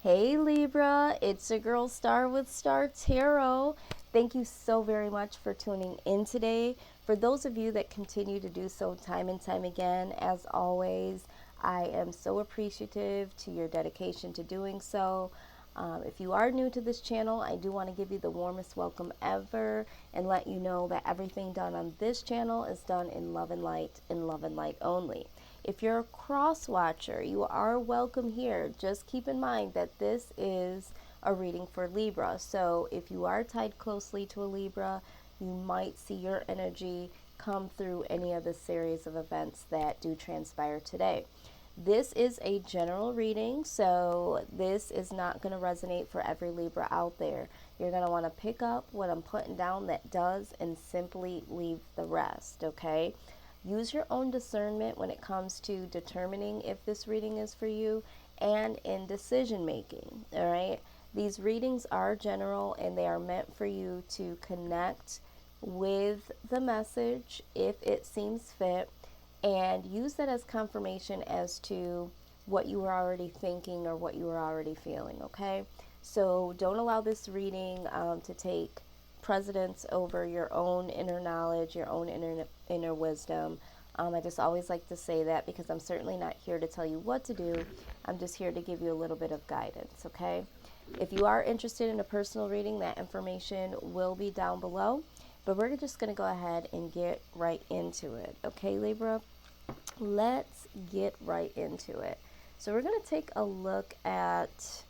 Hey Libra, it's your girl Star with Star Tarot. Thank you so very much for tuning in today. For those of you that continue to do so time and time again, as always, I am so appreciative to your dedication to doing so. If you are new to this channel, I do want to give you the warmest welcome ever and let you know that everything done on this channel is done in love and light only. If you're a cross watcher, you are welcome here. Just keep in mind that this is a reading for Libra. So if you are tied closely to a Libra, you might see your energy come through any of the series of events that do transpire today. This is a general reading, so this is not going to resonate for every Libra out there. You're going to want to pick up what I'm putting down that does and simply leave the rest, okay? Use your own discernment when it comes to determining if this reading is for you and in decision making, all right? These readings are general and they are meant for you to connect with the message if it seems fit and use that as confirmation as to what you were already thinking or what you were already feeling, okay? So don't allow this reading to take precedence over your own inner knowledge, your own inner wisdom. I just always like to say that because I'm certainly not here to tell you what to do. I'm just here to give you a little bit of guidance, okay? If you are interested in a personal reading, that information will be down below. But we're just going to go ahead and get right into it, okay, Libra? Let's get right into it. So we're going to take a look at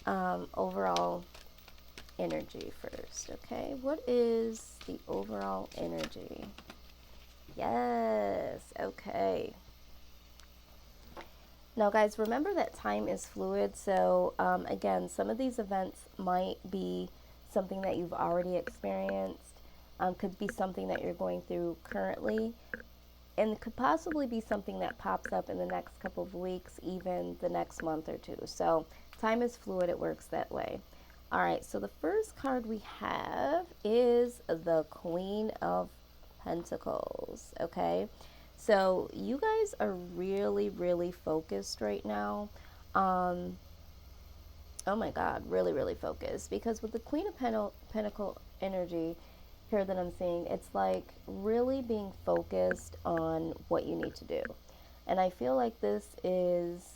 overall energy first, okay? What is the overall energy? Yes, okay. Now, guys, remember that time is fluid. So, again, some of these events might be something that you've already experienced, could be something that you're going through currently, and could possibly be something that pops up in the next couple of weeks, even the next month or two. So, time is fluid, it works that way. All right, so the first card we have is the Queen of Pentacles, okay? So you guys are really, really focused right now. Oh my God, really, really focused. Because with the Queen of Pentacle energy here that I'm seeing, it's like really being focused on what you need to do. And I feel like this is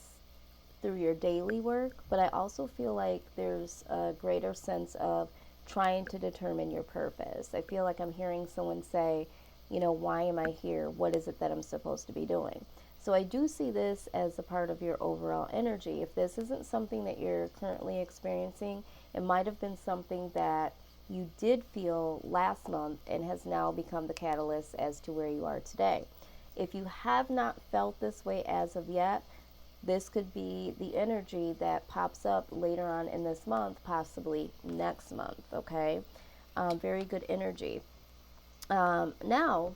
through your daily work, but I also feel like there's a greater sense of trying to determine your purpose. I feel like I'm hearing someone say, you know, why am I here? What is it that I'm supposed to be doing? So I do see this as a part of your overall energy. If this isn't something that you're currently experiencing, it might have been something that you did feel last month and has now become the catalyst as to where you are today. If you have not felt this way as of yet, this could be the energy that pops up later on in this month, possibly next month, okay? Very good energy. Now,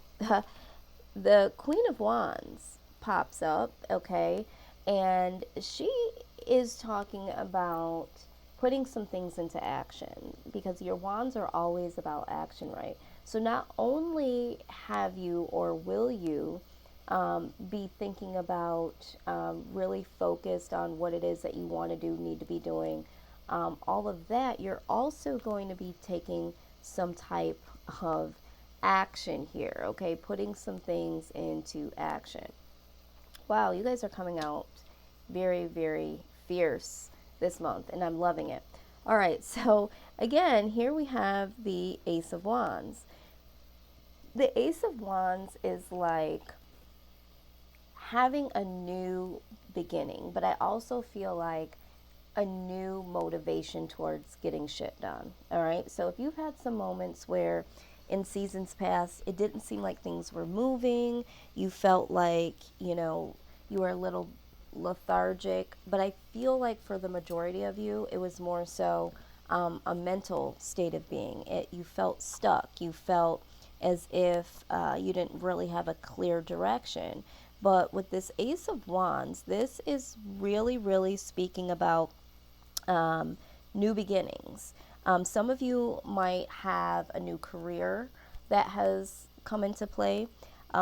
the Queen of Wands pops up, okay? And she is talking about putting some things into action because your wands are always about action, right? So not only have you or will you be thinking about really focused on what it is that you want to do, need to be doing, all of that, you're also going to be taking some type of action here, okay? Putting some things into action. Wow, you guys are coming out very, very fierce this month, and I'm loving it. All right, so again, here we have the Ace of Wands. The Ace of Wands is like having a new beginning, but I also feel like a new motivation towards getting shit done. All right. So if you've had some moments where in seasons past it didn't seem like things were moving, you felt like, you know, you were a little lethargic, but I feel like for the majority of you, it was more so a mental state of being. You felt stuck. You felt as if you didn't really have a clear direction. But with this Ace of Wands, this is really, really speaking about new beginnings. Some of you might have a new career that has come into play.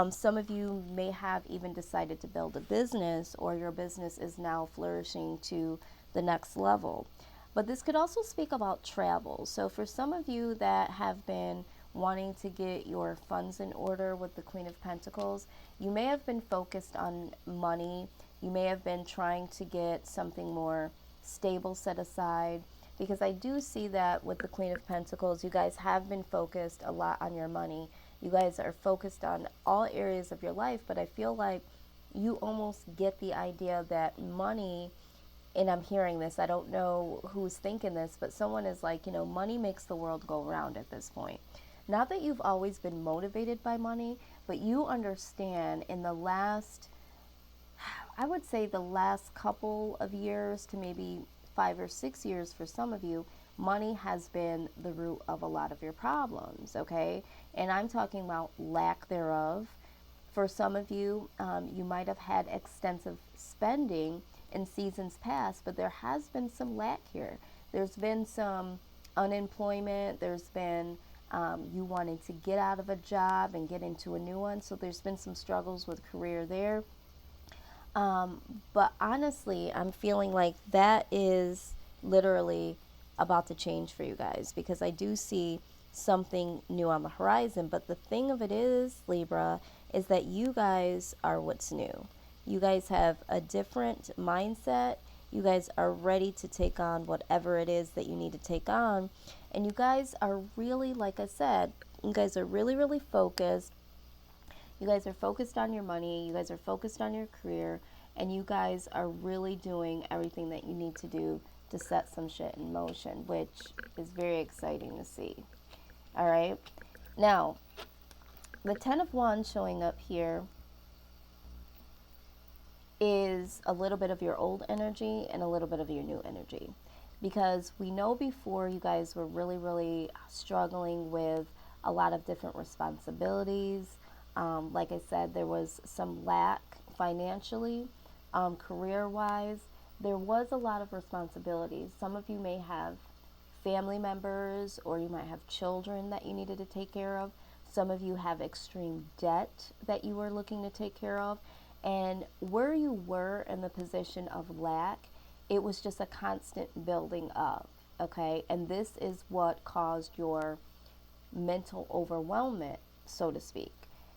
Some of you may have even decided to build a business, or your business is now flourishing to the next level. But this could also speak about travel. So for some of you that have been wanting to get your funds in order with the Queen of Pentacles, you may have been focused on money. You may have been trying to get something more stable set aside, because I do see that with the Queen of Pentacles, you guys have been focused a lot on your money. You guys are focused on all areas of your life, but I feel like you almost get the idea that money, and I'm hearing this, I don't know who's thinking this, but someone is like, you know, money makes the world go round at this point. Not that you've always been motivated by money, but you understand in the last, I would say the last couple of years to maybe 5 or 6 years for some of you, money has been the root of a lot of your problems, okay? And I'm talking about lack thereof. For some of you, you might have had extensive spending in seasons past, but there has been some lack here. There's been some unemployment. There's been you wanting to get out of a job and get into a new one. So there's been some struggles with career there. But honestly, I'm feeling like that is literally about to change for you guys, because I do see something new on the horizon. But the thing of it is, Libra, is that you guys are what's new. You guys have a different mindset. You guys are ready to take on whatever it is that you need to take on. And you guys are really, like I said, you guys are really, really focused. You guys are focused on your money. You guys are focused on your career. And you guys are really doing everything that you need to do to set some shit in motion, which is very exciting to see. All right. Now, the Ten of Wands showing up here is a little bit of your old energy and a little bit of your new energy. Because we know before you guys were really, really struggling with a lot of different responsibilities. Like I said, there was some lack financially, career-wise. There was a lot of responsibilities. Some of you may have family members, or you might have children that you needed to take care of. Some of you have extreme debt that you were looking to take care of. And where you were in the position of lack, it was just a constant building up, okay? And this is what caused your mental overwhelmment, so to speak.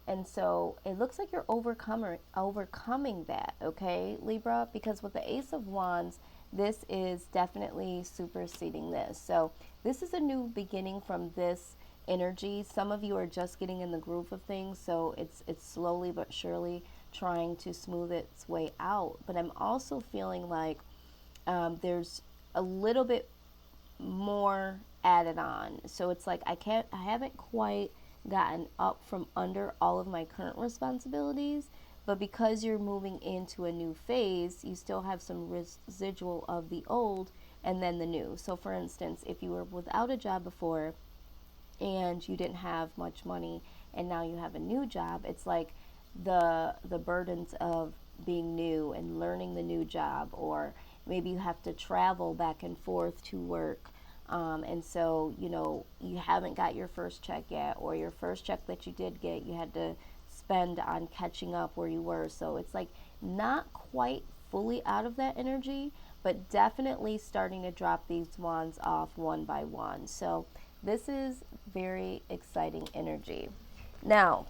And so it looks like you're overcoming that, okay, Libra? Because with the Ace of Wands, this is definitely superseding this. So this is a new beginning from this energy. Some of you are just getting in the groove of things, so it's slowly but surely trying to smooth its way out. But I'm also feeling like there's a little bit more added on. So it's like I haven't quite gotten up from under all of my current responsibilities, but because you're moving into a new phase, you still have some residual of the old and then the new. So for instance, if you were without a job before and you didn't have much money and now you have a new job, it's like the burdens of being new and learning the new job, or maybe you have to travel back and forth to work, and so you haven't got your first check yet, or your first check that you did get, you had to spend on catching up where you were. So it's like not quite fully out of that energy, but definitely starting to drop these wands off one by one. So this is very exciting energy. Now,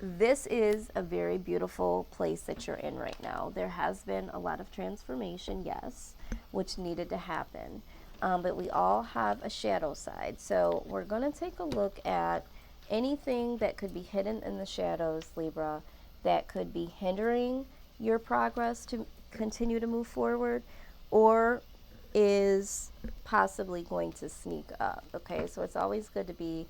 this is a very beautiful place that you're in right now. There has been a lot of transformation, yes, which needed to happen. But we all have a shadow side. So we're going to take a look at anything that could be hidden in the shadows, Libra, that could be hindering your progress to continue to move forward, or is possibly going to sneak up. Okay, so it's always good to be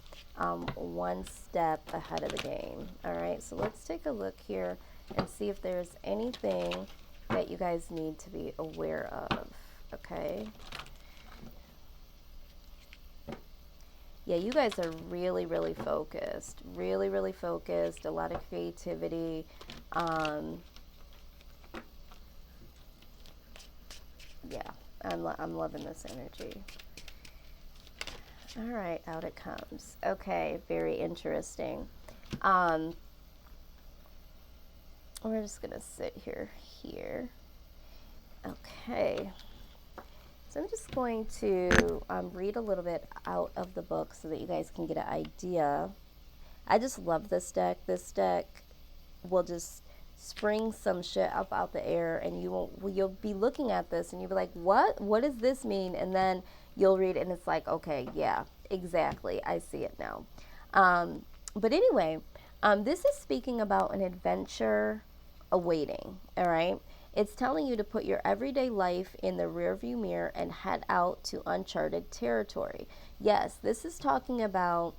one step ahead of the game. All right, so let's take a look here and see if there's anything that you guys need to be aware of. Okay. Yeah, you guys are really, really focused. Really, really focused. A lot of creativity. Yeah, I'm loving this energy. All right, out it comes. Okay, very interesting. Um, we're just going to sit here. Okay. So I'm just going to read a little bit out of the book so that you guys can get an idea. I just love this deck. This deck will just spring some shit up out the air, and you'll be looking at this and you'll be like, what does this mean? And then you'll read it and it's like, okay, yeah, exactly, I see it now. But anyway, this is speaking about an adventure awaiting. All right, it's telling you to put your everyday life in the rearview mirror and head out to uncharted territory. Yes, this is talking about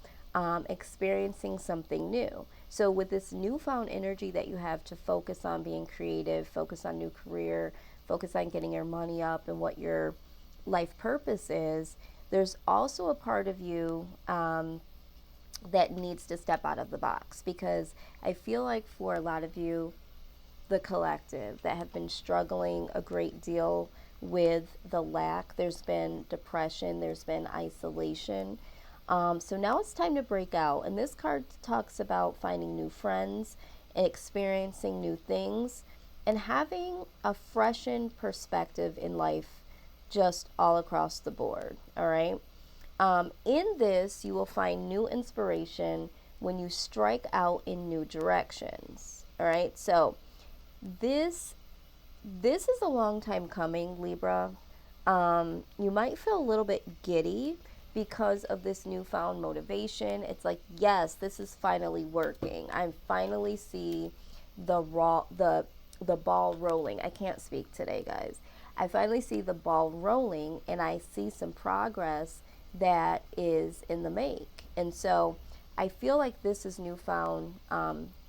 experiencing something new. So with this newfound energy that you have to focus on being creative, focus on new career, focus on getting your money up and what your life purpose is, there's also a part of you that needs to step out of the box, because I feel like for a lot of you, the collective, that have been struggling a great deal with the lack, there's been depression, there's been isolation. So now it's time to break out. And this card talks about finding new friends, experiencing new things, and having a freshened perspective in life just all across the board. All right. In this, you will find new inspiration when you strike out in new directions. All right. So this is a long time coming, Libra. You might feel a little bit giddy because of this newfound motivation. It's like, yes, this is finally working. I finally see the ball rolling. I can't speak today, guys. I finally see the ball rolling, and I see some progress that is in the make. And so I feel like this is newfound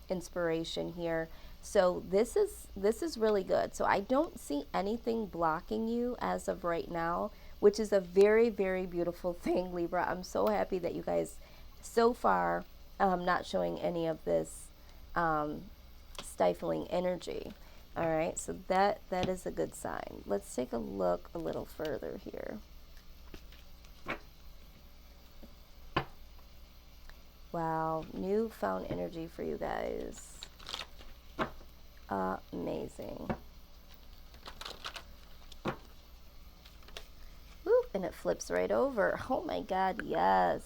inspiration here. So this is really good. So I don't see anything blocking you as of right now, which is a very, very beautiful thing, Libra. I'm so happy that you guys so far not showing any of this stifling energy. All right, so that is a good sign. Let's take a look a little further here. Wow, newfound energy for you guys. Amazing. Woo, and it flips right over. Oh my God, yes.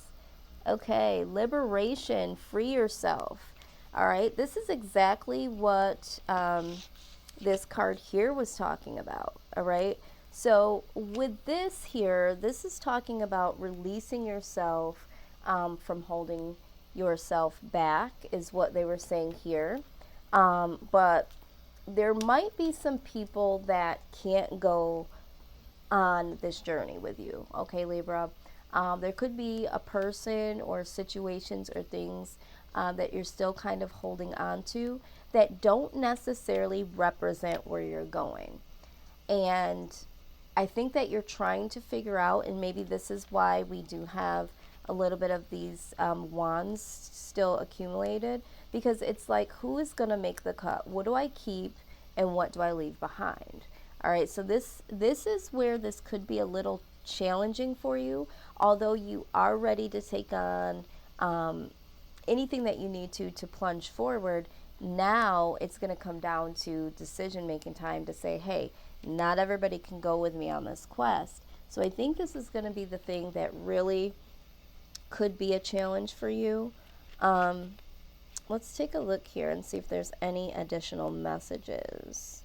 Okay, liberation, free yourself. All right, this is exactly what this card here was talking about. All right, so with this here, this is talking about releasing yourself from holding yourself back, is what they were saying here. But there might be some people that can't go on this journey with you, okay, Libra? There could be a person or situations or things that you're still kind of holding on to that don't necessarily represent where you're going. And I think that you're trying to figure out, and maybe this is why we do have a little bit of these wands still accumulated, because it's like, who is going to make the cut? What do I keep and what do I leave behind? All right, so this is where this could be a little challenging for you, although you are ready to take on anything that you need to plunge forward. Now it's going to come down to decision making time to say, hey, not everybody can go with me on this quest. So I think this is going to be the thing that really could be a challenge for you. Let's take a look here and see if there's any additional messages.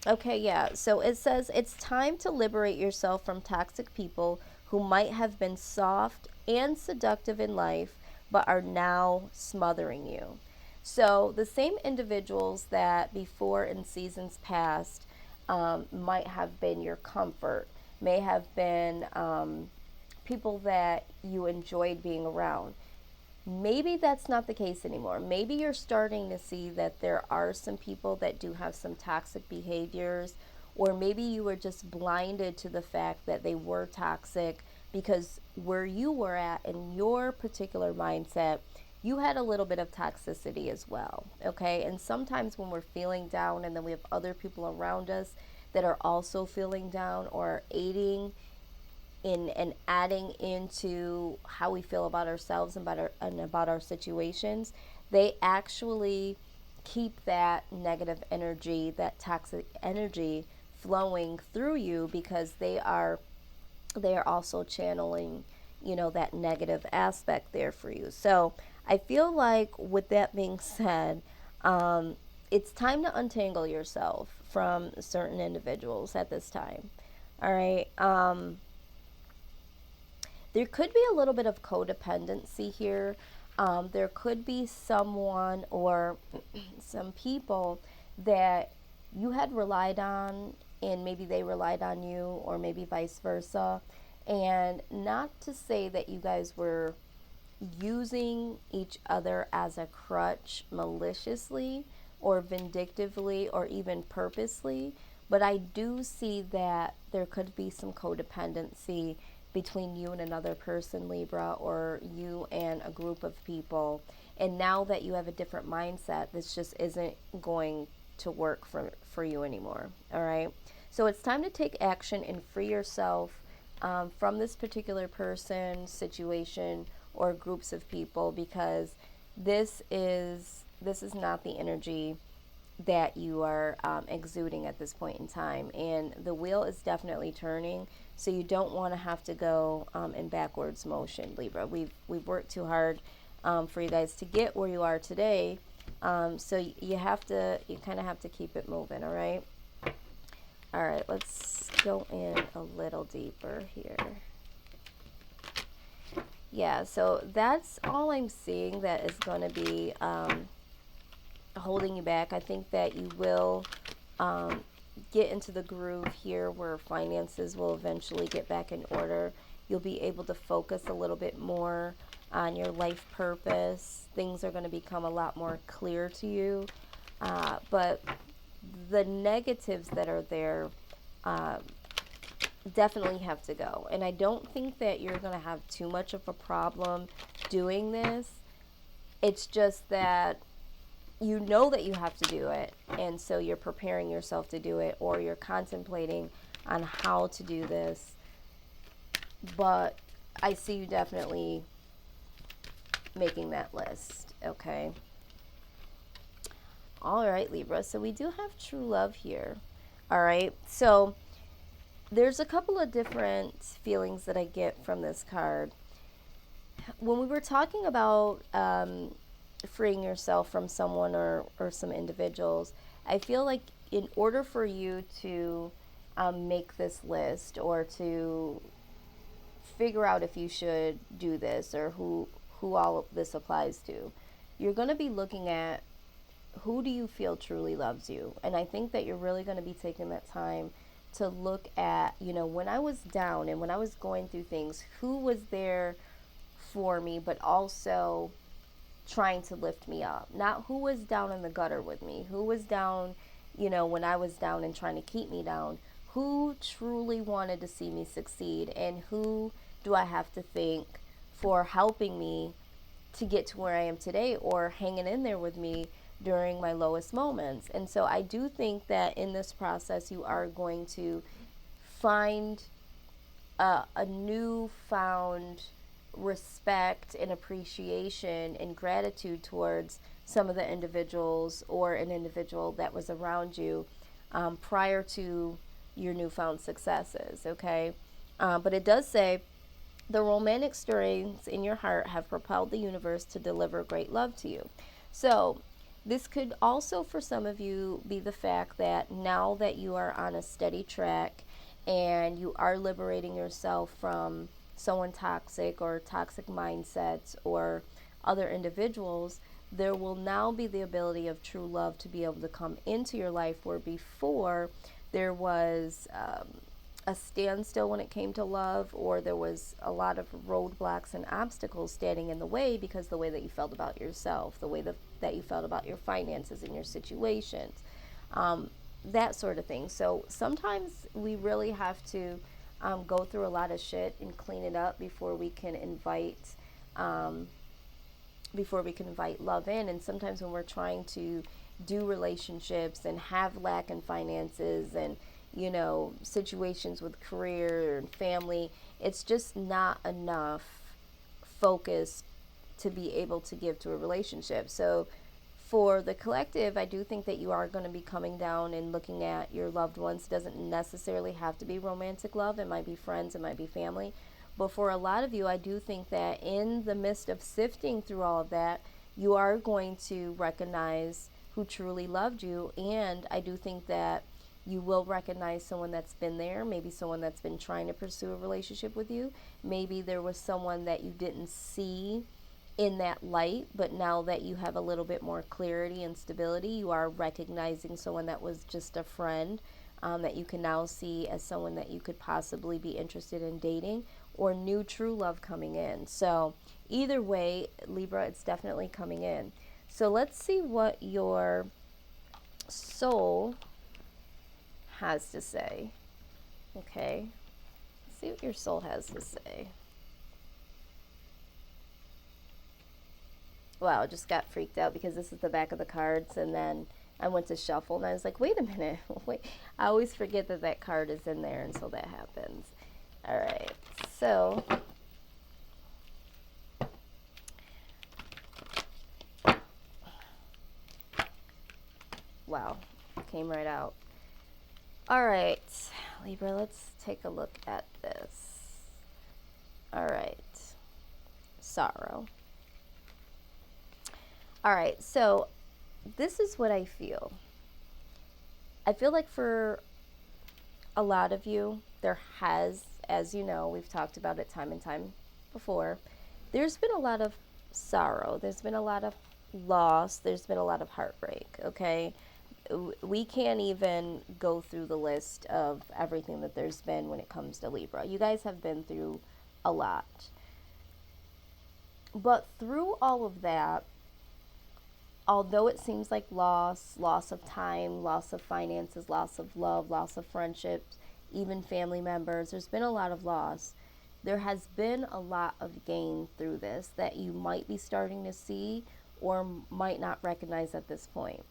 Okay, yeah. So it says it's time to liberate yourself from toxic people who might have been soft and seductive in life, but are now smothering you. So the same individuals that before in seasons past might have been your comfort, may have been people that you enjoyed being around. Maybe that's not the case anymore. Maybe you're starting to see that there are some people that do have some toxic behaviors, or maybe you were just blinded to the fact that they were toxic because where you were at in your particular mindset, you had a little bit of toxicity as well, okay? And sometimes when we're feeling down and then we have other people around us that are also feeling down or aiding in and adding into how we feel about ourselves and about our situations, they actually keep that negative energy, that toxic energy flowing through you, because they are also channeling, that negative aspect there for you. So I feel like, with that being said, it's time to untangle yourself from certain individuals at this time. All right. There could be a little bit of codependency here. There could be someone or some people that you had relied on, and maybe they relied on you, or maybe vice versa. And not to say that you guys were using each other as a crutch maliciously or vindictively or even purposely, but I do see that there could be some codependency between you and another person, Libra, or you and a group of people. And now that you have a different mindset, this just isn't going to work for you anymore. All right. So it's time to take action and free yourself from this particular person, situation, or groups of people, because this is not the energy that you are exuding at this point in time. And the wheel is definitely turning, so you don't want to have to go in backwards motion, Libra. We've worked too hard for you guys to get where you are today. So you kind of have to keep it moving. All right. All right. Let's go in a little deeper here. Yeah. So that's all I'm seeing that is going to be holding you back. I think that you will get into the groove here where finances will eventually get back in order. You'll be able to focus a little bit more on your life purpose. Things are going to become a lot more clear to you. But the negatives that are there definitely have to go. And I don't think that you're going to have too much of a problem doing this. It's just that you know that you have to do it, and so you're preparing yourself to do it, or you're contemplating on how to do this. But I see you definitely making that list. Okay. All right, Libra. So we do have true love here. All right. So there's a couple of different feelings that I get from this card. When we were talking about freeing yourself from someone or some individuals, I feel like in order for you to make this list, or to figure out if you should do this, or who all of this applies to, you're going to be looking at who do you feel truly loves you. And I think that you're really going to be taking that time to look at, when I was down and when I was going through things, who was there for me, but also trying to lift me up. Not who was down in the gutter with me, who was down, when I was down and trying to keep me down, who truly wanted to see me succeed, and who do I have to thank for helping me to get to where I am today, or hanging in there with me during my lowest moments. And so I do think that in this process, you are going to find a newfound respect and appreciation and gratitude towards some of the individuals, or an individual that was around you prior to your newfound successes. Okay. But it does say the romantic stirrings in your heart have propelled the universe to deliver great love to you. So this could also, for some of you, be the fact that now that you are on a steady track and you are liberating yourself from someone toxic, or toxic mindsets, or other individuals, there will now be the ability of true love to be able to come into your life, where before there was a standstill when it came to love, or there was a lot of roadblocks and obstacles standing in the way, because the way that you felt about yourself, the way that you felt about your finances and your situations, that sort of thing. So sometimes we really have to go through a lot of shit and clean it up before we can invite love in. And sometimes when we're trying to do relationships and have lack in finances, and situations with career and family. It's just not enough focus to be able to give to a relationship. So for the collective, I do think that you are going to be coming down and looking at your loved ones. It doesn't necessarily have to be romantic love. It might be friends, it might be family. But for a lot of you, I do think that in the midst of sifting through all of that, you are going to recognize who truly loved you. And I do think that you will recognize someone that's been there, maybe someone that's been trying to pursue a relationship with you. Maybe there was someone that you didn't see in that light, but now that you have a little bit more clarity and stability, you are recognizing someone that was just a friend, that you can now see as someone that you could possibly be interested in dating, or new true love coming in. So either way, Libra, it's definitely coming in. So let's see what your soul has to say. Okay, let's see what your soul has to say. Wow, I just got freaked out because this is the back of the cards, and then I went to shuffle and I was like, wait a minute, wait. I always forget that that card is in there until that happens. All right, so wow, came right out. All right, Libra, let's take a look at this. All right, sorrow. All right, so this is what I feel. I feel like for a lot of you, there has, as you know, we've talked about it time and time before, there's been a lot of sorrow, there's been a lot of loss, there's been a lot of heartbreak, okay? We can't even go through the list of everything that there's been when it comes to Libra. You guys have been through a lot. But through all of that, although it seems like loss of time, loss of finances, loss of love, loss of friendships, even family members, there's been a lot of loss. There has been a lot of gain through this that you might be starting to see or might not recognize at this point.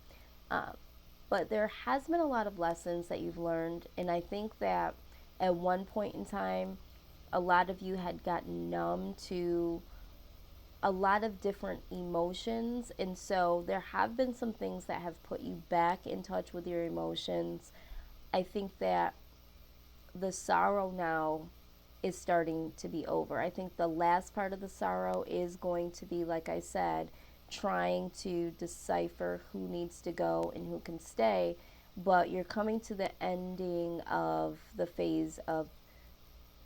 But there has been a lot of lessons that you've learned, and I think that at one point in time, a lot of you had gotten numb to a lot of different emotions, and so there have been some things that have put you back in touch with your emotions. I think that the sorrow now is starting to be over. I think the last part of the sorrow is going to be, like I said, trying to decipher who needs to go and who can stay, but you're coming to the ending of the phase of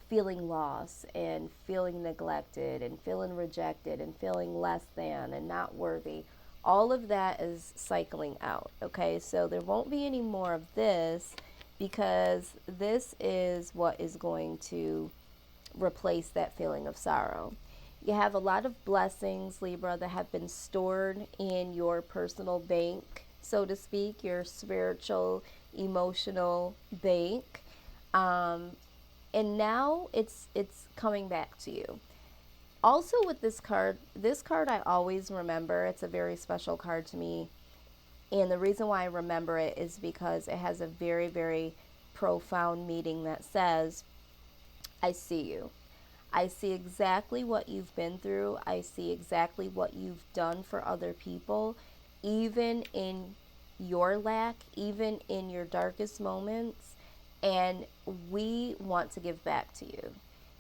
feeling lost and feeling neglected and feeling rejected and feeling less than and not worthy. All of that is cycling out, okay? So there won't be any more of this, because this is what is going to replace that feeling of sorrow. You have a lot of blessings, Libra, that have been stored in your personal bank, so to speak, your spiritual, emotional bank. And now it's coming back to you. Also with this card I always remember. It's a very special card to me. And the reason why I remember it is because it has a very, very profound meaning that says, I see you. I see exactly what you've been through. I see exactly what you've done for other people, even in your lack, even in your darkest moments. And we want to give back to you.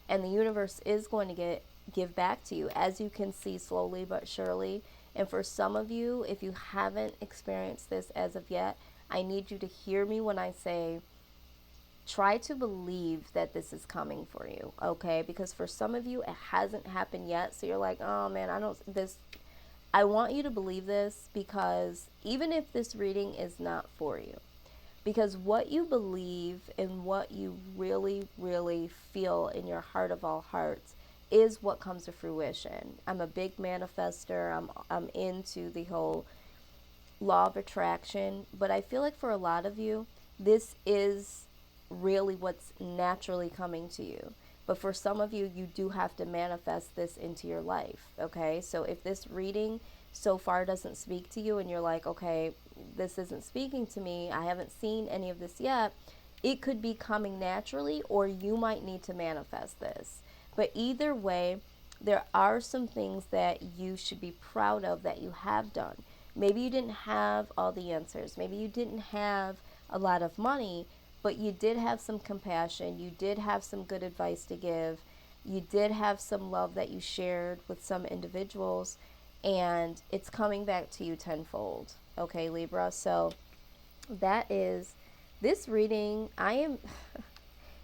And the universe is going to give back to you, as you can see, slowly but surely. And for some of you, if you haven't experienced this as of yet, I need you to hear me when I say, try to believe that this is coming for you, okay? Because for some of you, it hasn't happened yet. So you're like, oh man, I want you to believe this, because even if this reading is not for you, because what you believe and what you really, really feel in your heart of all hearts is what comes to fruition. I'm a big manifester. I'm into the whole law of attraction. But I feel like for a lot of you, this is really what's naturally coming to you. But for some of you, you do have to manifest this into your life, okay? So if this reading so far doesn't speak to you and you're like, okay, this isn't speaking to me, I haven't seen any of this yet, it could be coming naturally, or you might need to manifest this. But either way, there are some things that you should be proud of that you have done. Maybe you didn't have all the answers. Maybe you didn't have a lot of money, but you did have some compassion. You did have some good advice to give. You did have some love that you shared with some individuals, and it's coming back to you tenfold. Okay, Libra? So that is this reading.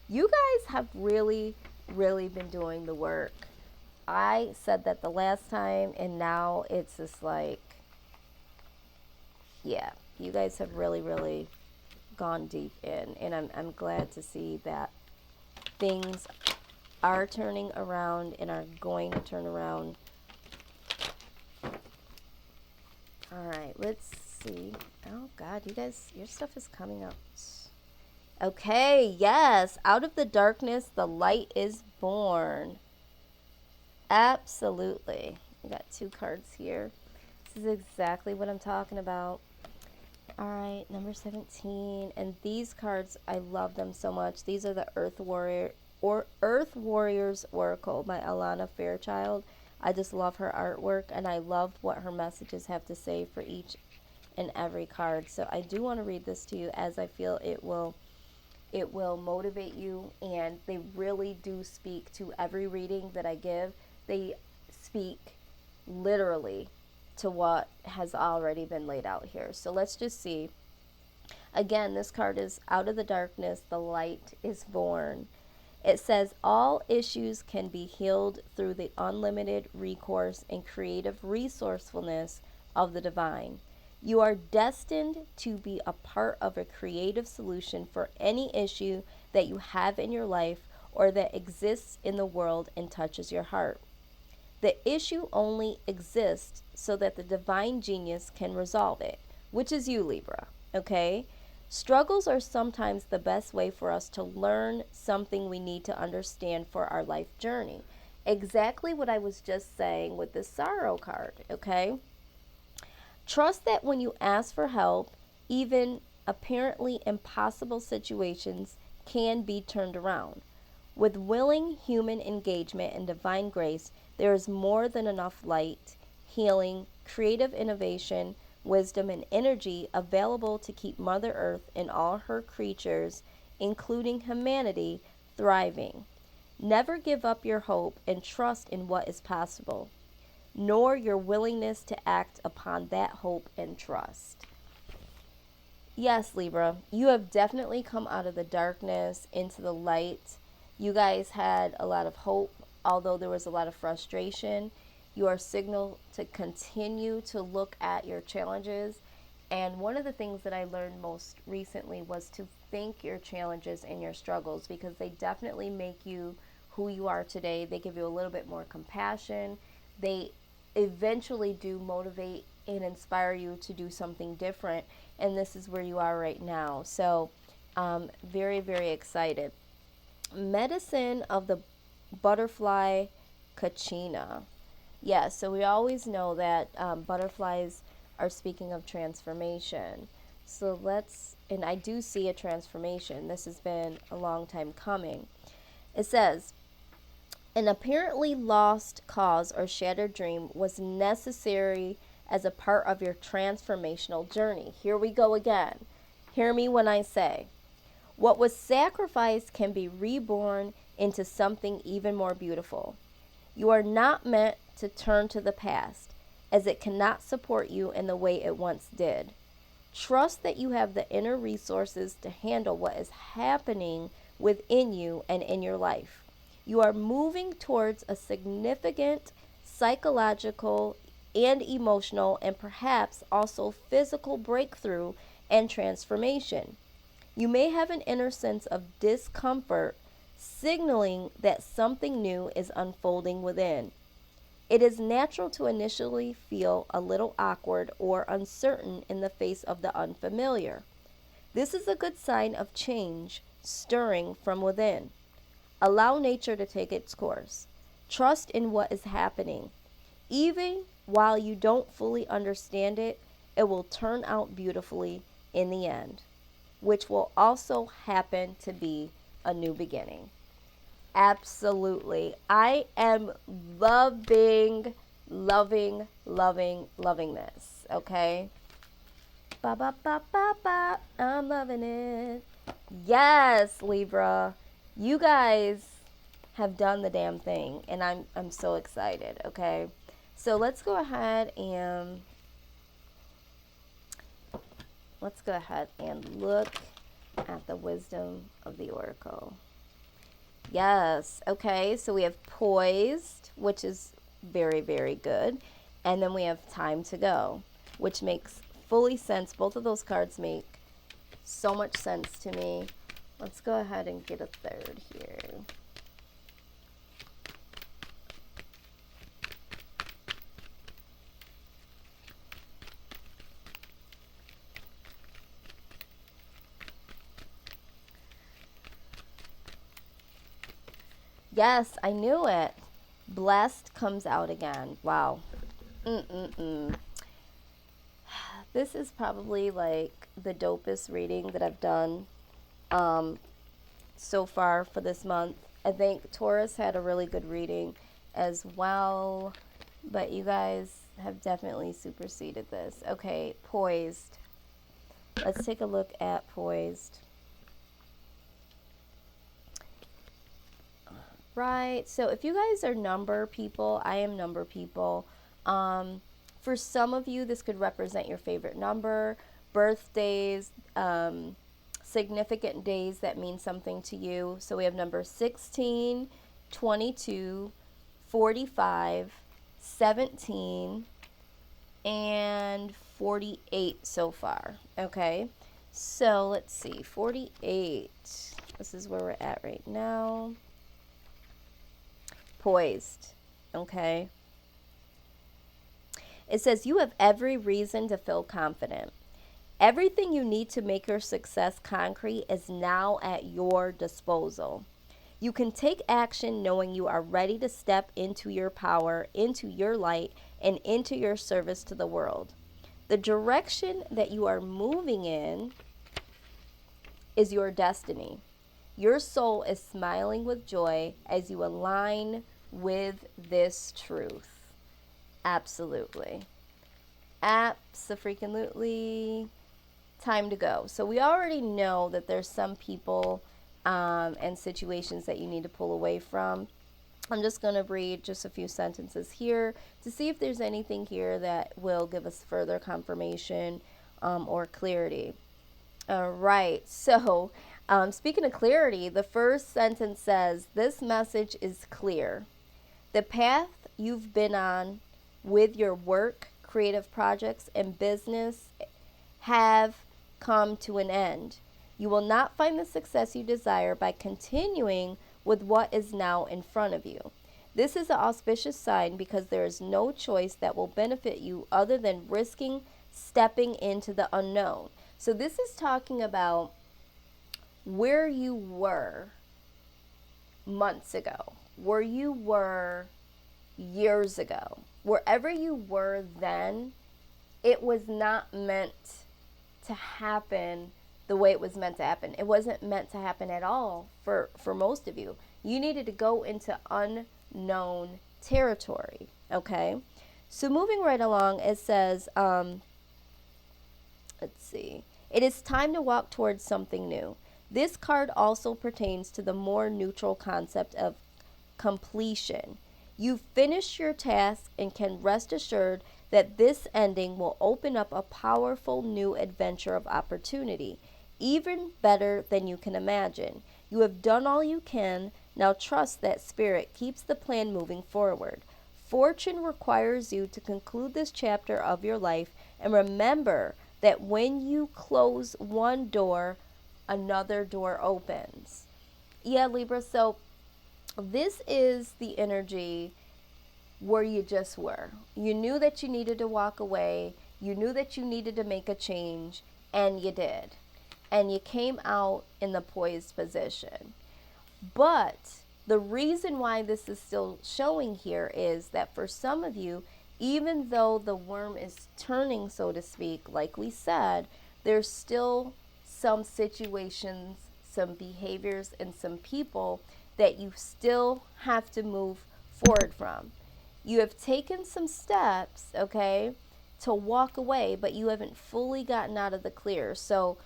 You guys have really, really been doing the work. I said that the last time, and now it's just like, yeah, you guys have really, really gone deep in, and I'm glad to see that things are turning around and are going to turn around. All right, let's see. Oh God, you guys, your stuff is coming up. Okay, yes, out of the darkness, the light is born. Absolutely. We got 2 cards here. This is exactly what I'm talking about. All right, number 17. And these cards, I love them so much. These are the Earth Warriors Oracle by Alana Fairchild. I just love her artwork, and I love what her messages have to say for each and every card. So I do want to read this to you, as I feel it will motivate you, and they really do speak to every reading that I give. They speak literally to what has already been laid out here. So let's just see. Again, this card is out of the darkness, the light is born. It says all issues can be healed through the unlimited recourse and creative resourcefulness of the divine. You are destined to be a part of a creative solution for any issue that you have in your life or that exists in the world and touches your heart. The issue only exists so that the divine genius can resolve it, which is you, Libra, okay? Struggles are sometimes the best way for us to learn something we need to understand for our life journey. Exactly what I was just saying with the sorrow card, okay? Trust that when you ask for help, even apparently impossible situations can be turned around. With willing human engagement and divine grace, there is more than enough light, healing, creative innovation, wisdom, and energy available to keep Mother Earth and all her creatures, including humanity, thriving. Never give up your hope and trust in what is possible, nor your willingness to act upon that hope and trust. Yes, Libra, you have definitely come out of the darkness into the light. You guys had a lot of hope, although there was a lot of frustration. You are signaled to continue to look at your challenges. And one of the things that I learned most recently was to think your challenges and your struggles, because they definitely make you who you are today. They give you a little bit more compassion. They eventually do motivate and inspire you to do something different. And this is where you are right now. So very, very excited. Medicine of the butterfly Kachina. Yeah, so we always know that butterflies are speaking of transformation. So and I do see a transformation. This has been a long time coming. It says, an apparently lost cause or shattered dream was necessary as a part of your transformational journey. Here we go again. Hear me when I say, what was sacrificed can be reborn into something even more beautiful. You are not meant to turn to the past, as it cannot support you in the way it once did. Trust that you have the inner resources to handle what is happening within you and in your life. You are moving towards a significant psychological and emotional and perhaps also physical breakthrough and transformation. You may have an inner sense of discomfort, signaling that something new is unfolding within. It is natural to initially feel a little awkward or uncertain in the face of the unfamiliar. This is a good sign of change stirring from within. Allow nature to take its course. Trust in what is happening. Even while you don't fully understand it, it will turn out beautifully in the end. which will also happen to be a new beginning. Absolutely. I am loving this. Okay. Ba ba ba ba ba. I'm loving it. Yes, Libra. You guys have done the damn thing, and I'm so excited. Okay. So let's go ahead and look at the wisdom of the oracle. Yes. Okay. So we have poised, which is very, very good. And then we have time to go, which makes fully sense. Both of those cards make so much sense to me. Let's go ahead and get a third here. Yes, I knew it. Blessed comes out again. Wow. This is probably like the dopest reading that I've done so far for this month. I think Taurus had a really good reading as well, but you guys have definitely superseded this. Okay, poised. Let's take a look at poised. Right, so if you guys are number people, I am number people. For some of you, this could represent your favorite number, birthdays, significant days that mean something to you. So we have number 16, 22, 45, 17, and 48 so far. Okay, so let's see, 48. This is where we're at right now. Poised. Okay. It says you have every reason to feel confident. Everything you need to make your success concrete is now at your disposal. You can take action knowing you are ready to step into your power, into your light, and into your service to the world. The direction that you are moving in is your destiny. Your soul is smiling with joy as you align with this truth. Absolutely. Abso-freaking-lutely. Time to go. So we already know that there's some people and situations that you need to pull away from. I'm just going to read just a few sentences here to see if there's anything here that will give us further confirmation or clarity. All right. So speaking of clarity, the first sentence says, this message is clear. The path you've been on with your work, creative projects, and business have come to an end. You will not find the success you desire by continuing with what is now in front of you. This is an auspicious sign because there is no choice that will benefit you other than risking stepping into the unknown. So this is talking about where you were months ago, where you were years ago. Wherever you were then, it was not meant to happen the way it was meant to happen. It wasn't meant to happen at all for most of you. You needed to go into unknown territory, okay? So moving right along, it says, let's see. It is time to walk towards something new. This card also pertains to the more neutral concept of completion. You've finished your task and can rest assured that this ending will open up a powerful new adventure of opportunity, even better than you can imagine. You have done all you can. Now trust that spirit keeps the plan moving forward. Fortune requires you to conclude this chapter of your life, and remember that when you close one door, another door opens. Yeah, Libra, so this is the energy where you just were. You knew that you needed to walk away. You knew that you needed to make a change, and you did. And you came out in the poised position. But the reason why this is still showing here is that for some of you, even though the worm is turning, so to speak, like we said, there's still some situations, some behaviors, and some people that you still have to move forward from. You have taken some steps, okay, to walk away, but you haven't fully gotten out of the clear. So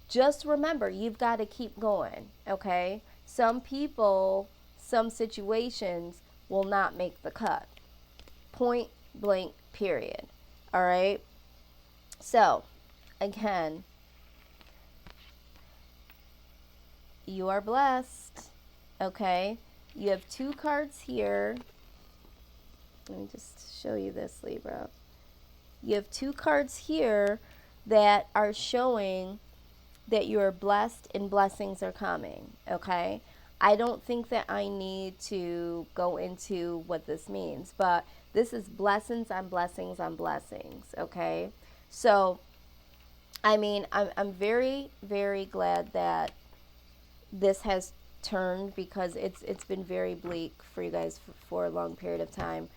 just remember, you've got to keep going, okay? Some people, some situations will not make the cut. Point blank, period. All right? So, again, you are blessed, okay? You have 2 cards here. Let me just show you this, Libra. You have 2 cards here that are showing that you are blessed and blessings are coming, okay? I don't think that I need to go into what this means, but this is blessings on blessings on blessings, okay? So, I mean, I'm very, very glad that this has turned, because it's been very bleak for you guys for a long period of time.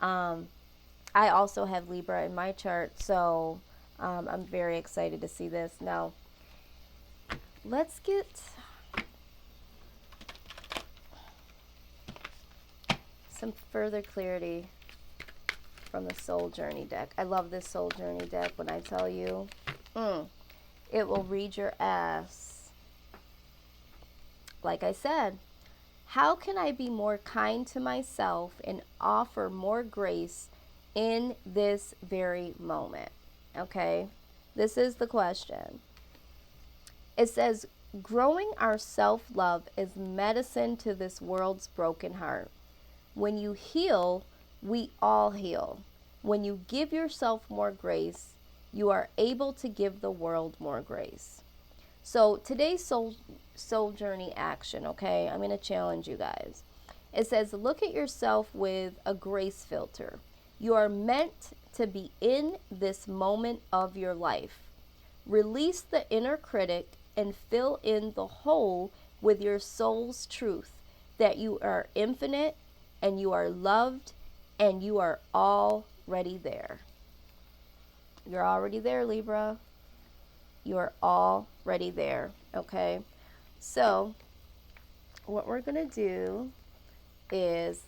I also have Libra in my chart, so I'm very excited to see this. Now, let's get some further clarity from the Soul Journey deck. I love this Soul Journey deck when I tell you. It will read your ass. Like I said, how can I be more kind to myself and offer more grace in this very moment? Okay, this is the question. It says, growing our self-love is medicine to this world's broken heart. When you heal, we all heal. When you give yourself more grace, you are able to give the world more grace. So today's soul journey action, okay, I'm going to challenge you guys. It says, look at yourself with a grace filter. You are meant to be in this moment of your life. Release the inner critic and fill in the hole with your soul's truth that you are infinite and you are loved and you are already there. You're already there, Libra. You're already there, okay? So, what we're going to do is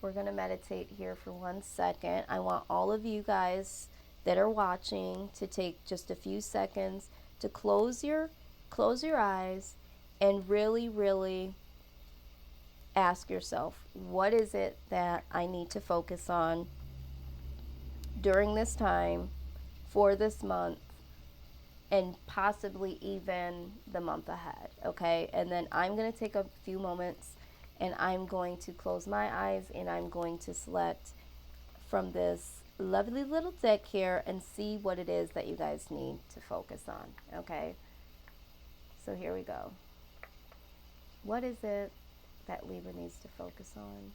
we're going to meditate here for 1 second. I want all of you guys that are watching to take just a few seconds to close your eyes and really, really ask yourself, what is it that I need to focus on during this time, for this month, and possibly even the month ahead, okay? And then I'm going to take a few moments and I'm going to close my eyes and I'm going to select from this lovely little deck here and see what it is that you guys need to focus on, okay? So here we go. What is it that Libra needs to focus on?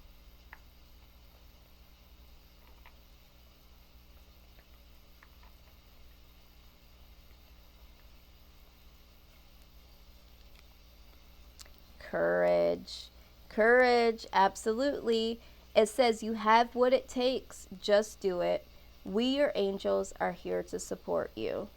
Courage. Courage, absolutely. It says you have what it takes. Just do it. We, your angels, are here to support you.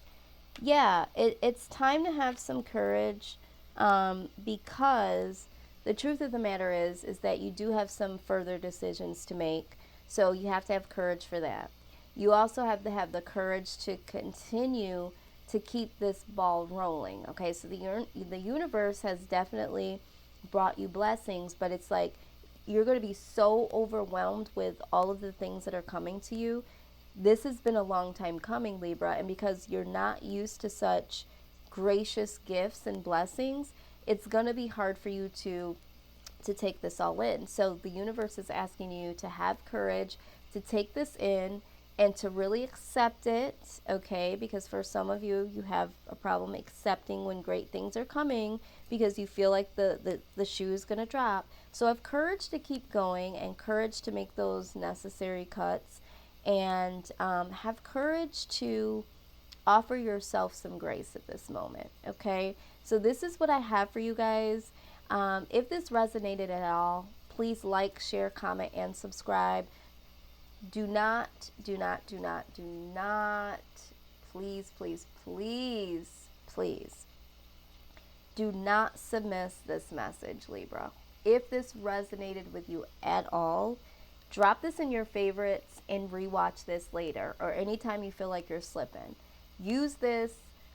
Yeah, it's time to have some courage, because the truth of the matter is that you do have some further decisions to make. So you have to have courage for that. You also have to have the courage to continue to keep this ball rolling. Okay, so the universe has definitely brought you blessings, but it's like you're going to be so overwhelmed with all of the things that are coming to you. This has been a long time coming, Libra, and because you're not used to such gracious gifts and blessings, it's going to be hard for you to take this all in. So the universe is asking you to have courage to take this in and to really accept it, okay? Because for some of you, you have a problem accepting when great things are coming because you feel like the shoe is going to drop. So have courage to keep going and courage to make those necessary cuts, and have courage to offer yourself some grace at this moment, okay? So this is what I have for you guys. If this resonated at all, please like, share, comment, and subscribe. Do not, please, please, please please, do not dismiss this message, Libra. If this resonated with you at all, drop this in your favorites and rewatch this later, or anytime you feel like you're slipping. Use this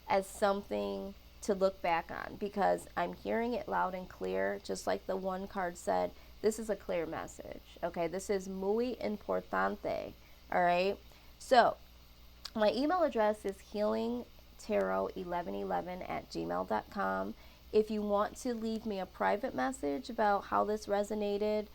as something to look back on, because I'm hearing it loud and clear, just like the one card said. This is a clear message, okay? This is muy importante, all right? So my email address is healingtarot1111@gmail.com. If you want to leave me a private message about how this resonated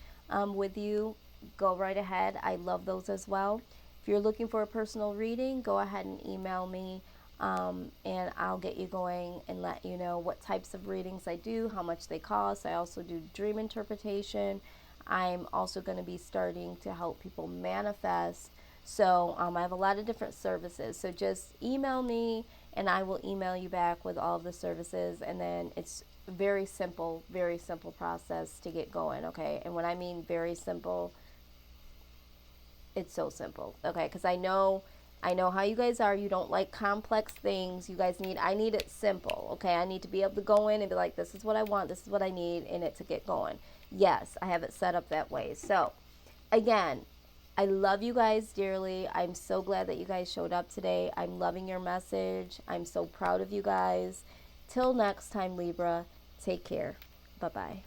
with you, go right ahead. I love those as well. If you're looking for a personal reading, go ahead and email me, and I'll get you going and let you know what types of readings I do, how much they cost. I also do dream interpretation. I'm also going to be starting to help people manifest. So I have a lot of different services. So just email me and I will email you back with all of the services. And then it's very simple process to get going, okay? And when I mean very simple, it's so simple, okay? Because I know how you guys are. You don't like complex things. I need it simple, okay? I need to be able to go in and be like, this is what I want, this is what I need, in it to get going. Yes, I have it set up that way. So again, I love you guys dearly. I'm so glad that you guys showed up today. I'm loving your message. I'm so proud of you guys. Till next time, Libra, take care. Bye-bye.